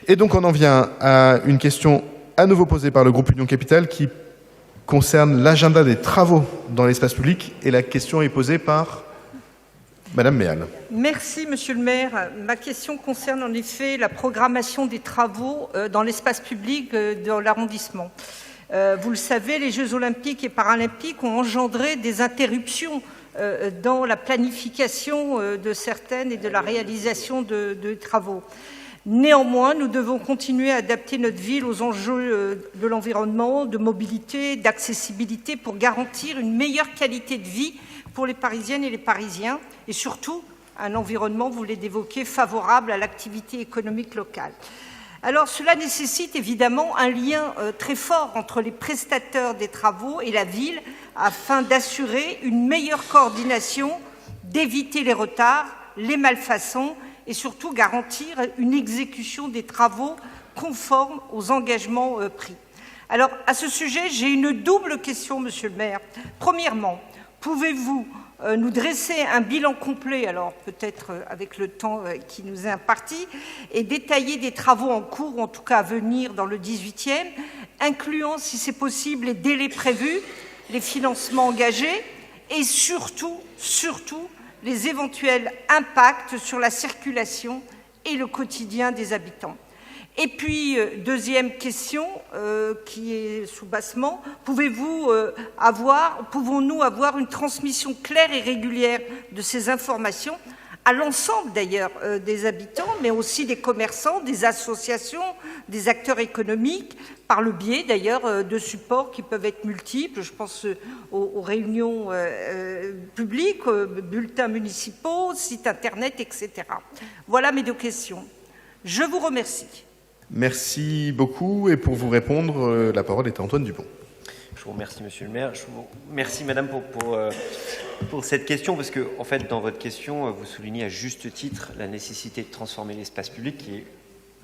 Et donc on en vient à une question à nouveau posée par le groupe Union Capitale qui concerne l'agenda des travaux dans l'espace public. Et la question est posée par Madame Méal. Merci, Monsieur le maire. Ma question concerne en effet la programmation des travaux dans l'espace public dans l'arrondissement. Vous le savez, les Jeux olympiques et paralympiques ont engendré des interruptions dans la planification de certaines et de la réalisation de travaux. Néanmoins, nous devons continuer à adapter notre ville aux enjeux de l'environnement, de mobilité, d'accessibilité pour garantir une meilleure qualité de vie pour les Parisiennes et les Parisiens et surtout un environnement, vous l'avez évoqué, favorable à l'activité économique locale. Alors cela nécessite évidemment un lien très fort entre les prestataires des travaux et la ville afin d'assurer une meilleure coordination, d'éviter les retards, les malfaçons et surtout garantir une exécution des travaux conforme aux engagements pris. Alors, à ce sujet, j'ai une double question, Monsieur le maire. Premièrement, pouvez-vous nous dresser un bilan complet, alors peut-être avec le temps qui nous est imparti, et détailler des travaux en cours, ou en tout cas à venir dans le 18e, incluant, si c'est possible, les délais prévus, les financements engagés et surtout, les éventuels impacts sur la circulation et le quotidien des habitants. Et puis, deuxième question qui est sous bassement, pouvons-nous avoir une transmission claire et régulière de ces informations à l'ensemble d'ailleurs des habitants, mais aussi des commerçants, des associations, des acteurs économiques, par le biais d'ailleurs de supports qui peuvent être multiples. Je pense aux réunions publiques, bulletins municipaux, sites internet, etc. Voilà mes deux questions. Je vous remercie. Merci beaucoup. Et pour vous répondre, la parole est à Antoine Dupont. Je vous remercie, Monsieur le maire. Je vous remercie, Madame, pour cette question, parce que, en fait, dans votre question, vous soulignez à juste titre la nécessité de transformer l'espace public, qui est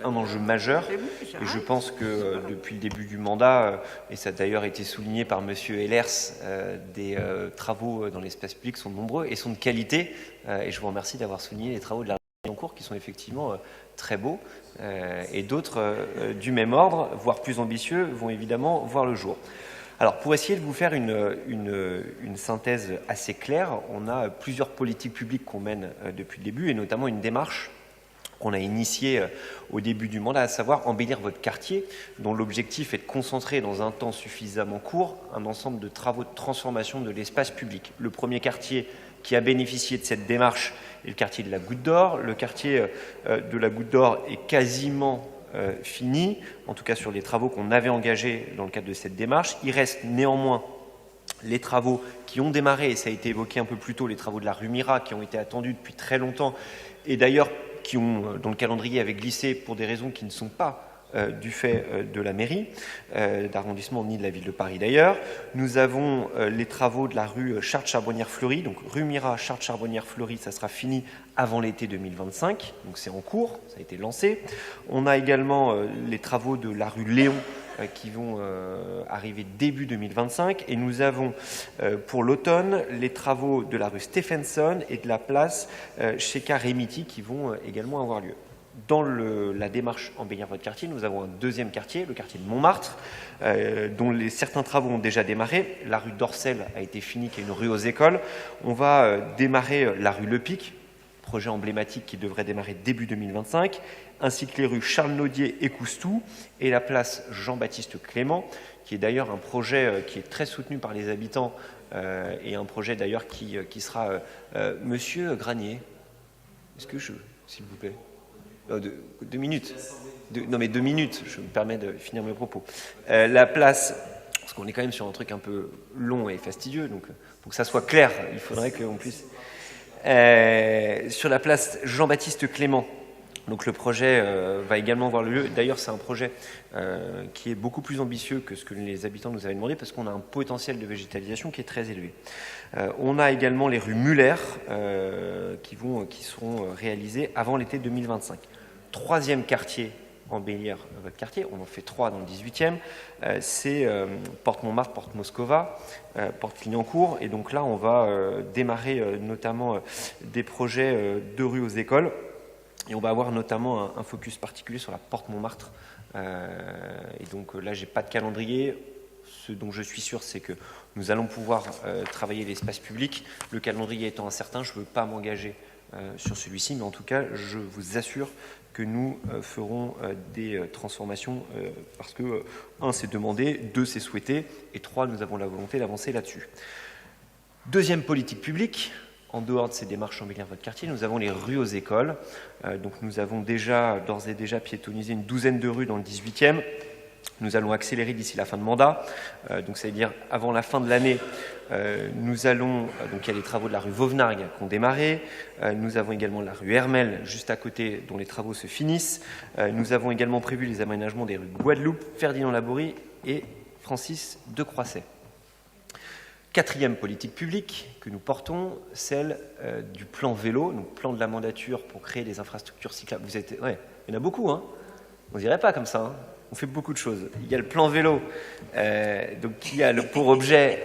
un enjeu majeur. Et je pense que depuis le début du mandat, et ça a d'ailleurs été souligné par Monsieur Ehlers, des travaux dans l'espace public sont nombreux et sont de qualité. Et je vous remercie d'avoir souligné les travaux de la en cours qui sont effectivement très beaux. Et d'autres du même ordre, voire plus ambitieux, vont évidemment voir le jour. Alors, pour essayer de vous faire une synthèse assez claire, on a plusieurs politiques publiques qu'on mène depuis le début, et notamment une démarche qu'on a initiée au début du mandat, à savoir embellir votre quartier, dont l'objectif est de concentrer dans un temps suffisamment court un ensemble de travaux de transformation de l'espace public. Le premier quartier qui a bénéficié de cette démarche est le quartier de la Goutte d'Or. Le quartier de la Goutte d'Or est quasiment fini, en tout cas sur les travaux qu'on avait engagés dans le cadre de cette démarche. Il reste néanmoins les travaux qui ont démarré, et ça a été évoqué un peu plus tôt, les travaux de la rue Mira, qui ont été attendus depuis très longtemps, et d'ailleurs dont le calendrier avait glissé pour des raisons qui ne sont pas du fait de la mairie d'arrondissement ni de la ville de Paris d'ailleurs. Nous avons les travaux de la rue Chartres-Charbonnières-Fleury, donc rue Mira, Chartres-Charbonnières-Fleury, ça sera fini avant l'été 2025, donc c'est en cours, ça a été lancé. On a également les travaux de la rue Léon qui vont arriver début 2025, et nous avons pour l'automne les travaux de la rue Stephenson et de la place Cheka Remiti qui vont également avoir lieu. Dans la démarche embellir votre quartier, nous avons un deuxième quartier, le quartier de Montmartre, dont certains travaux ont déjà démarré. La rue d'Orcel a été finie, qui est une rue aux écoles. On va démarrer la rue Le Pic, projet emblématique qui devrait démarrer début 2025, ainsi que les rues Charles-Naudier et Coustou, et la place Jean-Baptiste Clément, qui est d'ailleurs un projet qui est très soutenu par les habitants, et un projet d'ailleurs qui sera... Monsieur Granier, est-ce que s'il vous plaît, 2 minutes. Non mais 2 minutes, je me permets de finir mes propos. La place, parce qu'on est quand même sur un truc un peu long et fastidieux, donc pour que ça soit clair, il faudrait qu'on puisse... sur la place Jean-Baptiste Clément, donc le projet va également voir le lieu. D'ailleurs, c'est un projet qui est beaucoup plus ambitieux que ce que les habitants nous avaient demandé, parce qu'on a un potentiel de végétalisation qui est très élevé. On a également les rues Muller qui seront réalisées avant l'été 2025. Troisième quartier, embellir votre quartier, on en fait 3 dans le 18e, c'est Porte Montmartre, Porte Moscova, Porte Clignancourt, et donc là on va démarrer notamment des projets de rues aux écoles. Et on va avoir notamment un focus particulier sur la porte Montmartre. Et donc là, j'ai pas de calendrier. Ce dont je suis sûr, c'est que nous allons pouvoir travailler l'espace public. Le calendrier étant incertain, je ne veux pas m'engager sur celui-ci, mais en tout cas, je vous assure que nous ferons des transformations parce que, 1, c'est demandé, 2, c'est souhaité, et 3, nous avons la volonté d'avancer là-dessus. Deuxième politique publique, en dehors de ces démarches embellir votre quartier, nous avons les rues aux écoles. Donc nous avons d'ores et déjà piétonnisé une douzaine de rues dans le 18e. Nous allons accélérer d'ici la fin de mandat. Donc ça veut dire avant la fin de l'année, nous allons... donc il y a les travaux de la rue Vauvenargues qui ont démarré. Nous avons également la rue Hermel, juste à côté, dont les travaux se finissent. Nous avons également prévu les aménagements des rues Guadeloupe, Ferdinand Laborie et Francis de Croisset. Quatrième politique publique que nous portons, celle du plan vélo, donc plan de la mandature pour créer des infrastructures cyclables. Ouais, il y en a beaucoup, hein. On ne dirait pas comme ça, hein. On fait beaucoup de choses. Il y a le plan vélo, donc qui a pour objet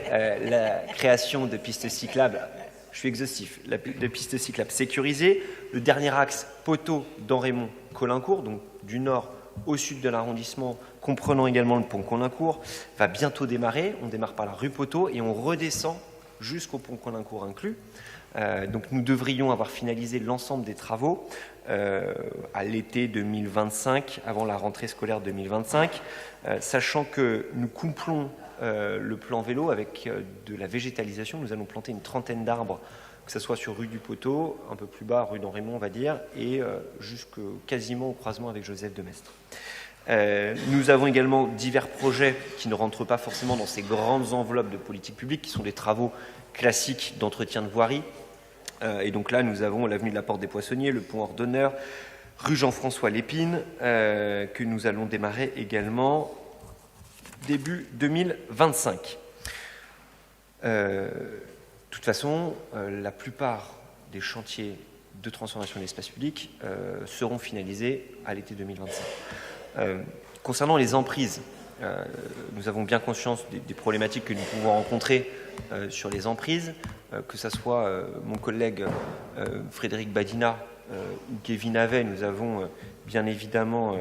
la création de pistes cyclables. Je suis exhaustif. De pistes cyclables sécurisées. Le dernier axe, Poteau, Damrémont, Colincourt, donc du nord au sud de l'arrondissement, comprenant également le pont Colincourt, va bientôt démarrer. On démarre par la rue Poteau et on redescend jusqu'au pont Colincourt inclus. Donc nous devrions avoir finalisé l'ensemble des travaux à l'été 2025, avant la rentrée scolaire 2025, sachant que nous couplons le plan vélo avec de la végétalisation. Nous allons planter une trentaine d'arbres, que ce soit sur rue du Poteau, un peu plus bas, rue d'Henrémont, on va dire, et quasiment au croisement avec Joseph de Maistre. Nous avons également divers projets qui ne rentrent pas forcément dans ces grandes enveloppes de politique publique, qui sont des travaux classiques d'entretien de voirie. Et donc là, nous avons l'avenue de la Porte des Poissonniers, le pont Ordonneur, rue Jean-François Lépine, que nous allons démarrer également début 2025. De toute façon, la plupart des chantiers de transformation de l'espace public seront finalisés à l'été 2025. Concernant les emprises, nous avons bien conscience des problématiques que nous pouvons rencontrer sur les emprises, que ce soit mon collègue Frédéric Badina ou Kevin Havet, nous avons bien évidemment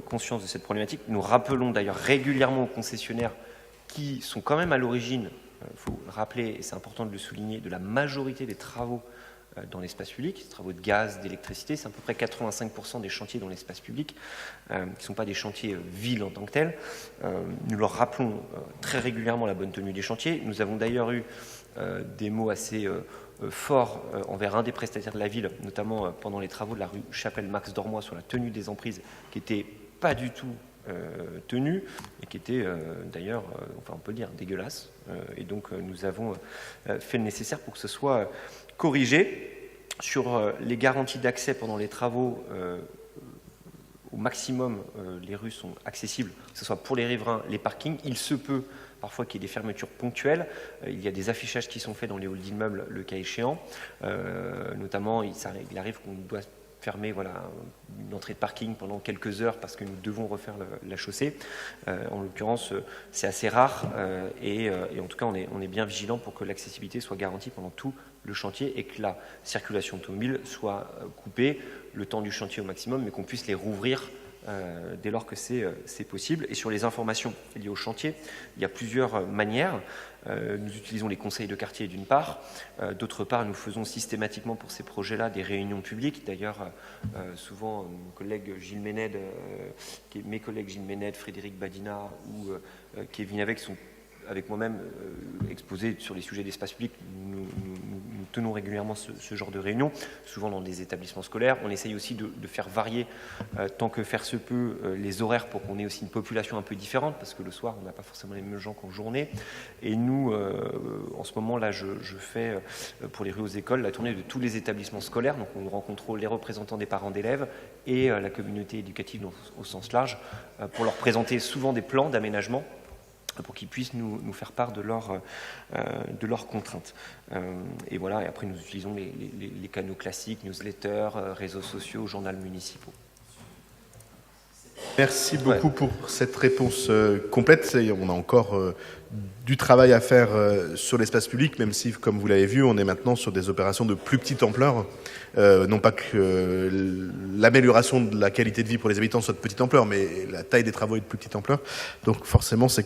conscience de cette problématique. Nous rappelons d'ailleurs régulièrement aux concessionnaires qui sont quand même à l'origine, il faut le rappeler, et c'est important de le souligner, de la majorité des travaux dans l'espace public, travaux de gaz, d'électricité, c'est à peu près 85% des chantiers dans l'espace public, qui ne sont pas des chantiers villes en tant que tels. Nous leur rappelons très régulièrement la bonne tenue des chantiers. Nous avons d'ailleurs eu des mots assez forts envers un des prestataires de la ville, notamment pendant les travaux de la rue Chapelle-Max Dormois sur la tenue des emprises, qui n'était pas du tout tenue et qui était d'ailleurs, enfin on peut le dire, dégueulasse. Et donc nous avons fait le nécessaire pour que ce soit corrigé. Sur les garanties d'accès pendant les travaux, au maximum, les rues sont accessibles, que ce soit pour les riverains, les parkings. Il se peut parfois qu'il y ait des fermetures ponctuelles. Il y a des affichages qui sont faits dans les halls d'immeubles, le cas échéant. Notamment, il arrive qu'on doit fermer une entrée de parking pendant quelques heures parce que nous devons refaire la chaussée. En l'occurrence, c'est assez rare et en tout cas, on est bien vigilant pour que l'accessibilité soit garantie pendant tout le chantier et que la circulation automobile soit coupée le temps du chantier au maximum, mais qu'on puisse les rouvrir dès lors que c'est possible. Et sur les informations liées au chantier, il y a plusieurs manières. Nous utilisons les conseils de quartier d'une part. D'autre part, nous faisons systématiquement pour ces projets-là des réunions publiques. D'ailleurs, souvent, mes collègues Gilles Méned, Frédéric Badina ou Kevin Havet, qui sont avec moi-même exposés sur les sujets d'espace public, nous tenons régulièrement ce genre de réunions, souvent dans des établissements scolaires. On essaye aussi de faire varier, tant que faire se peut, les horaires pour qu'on ait aussi une population un peu différente, parce que le soir, on n'a pas forcément les mêmes gens qu'en journée. Et nous, en ce moment, là, je fais, pour les rues aux écoles, la tournée de tous les établissements scolaires. Donc, on rencontre les représentants des parents d'élèves et la communauté éducative au sens large, pour leur présenter souvent des plans d'aménagement, pour qu'ils puissent nous faire part de leurs contraintes. Et voilà, et après nous utilisons les canaux classiques, newsletters, réseaux sociaux, journaux municipaux. Merci beaucoup pour cette réponse complète. Et on a encore du travail à faire sur l'espace public, même si, comme vous l'avez vu, on est maintenant sur des opérations de plus petite ampleur. Non pas que l'amélioration de la qualité de vie pour les habitants soit de petite ampleur, mais la taille des travaux est de plus petite ampleur. Donc forcément, les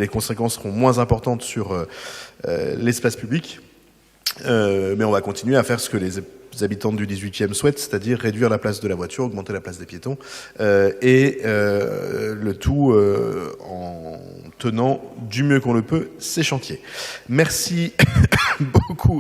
conséquences seront moins importantes sur l'espace public. Mais on va continuer à faire ce que les habitants du 18e souhaitent, c'est-à-dire réduire la place de la voiture, augmenter la place des piétons, et le tout en tenant du mieux qu'on le peut ces chantiers. Merci beaucoup.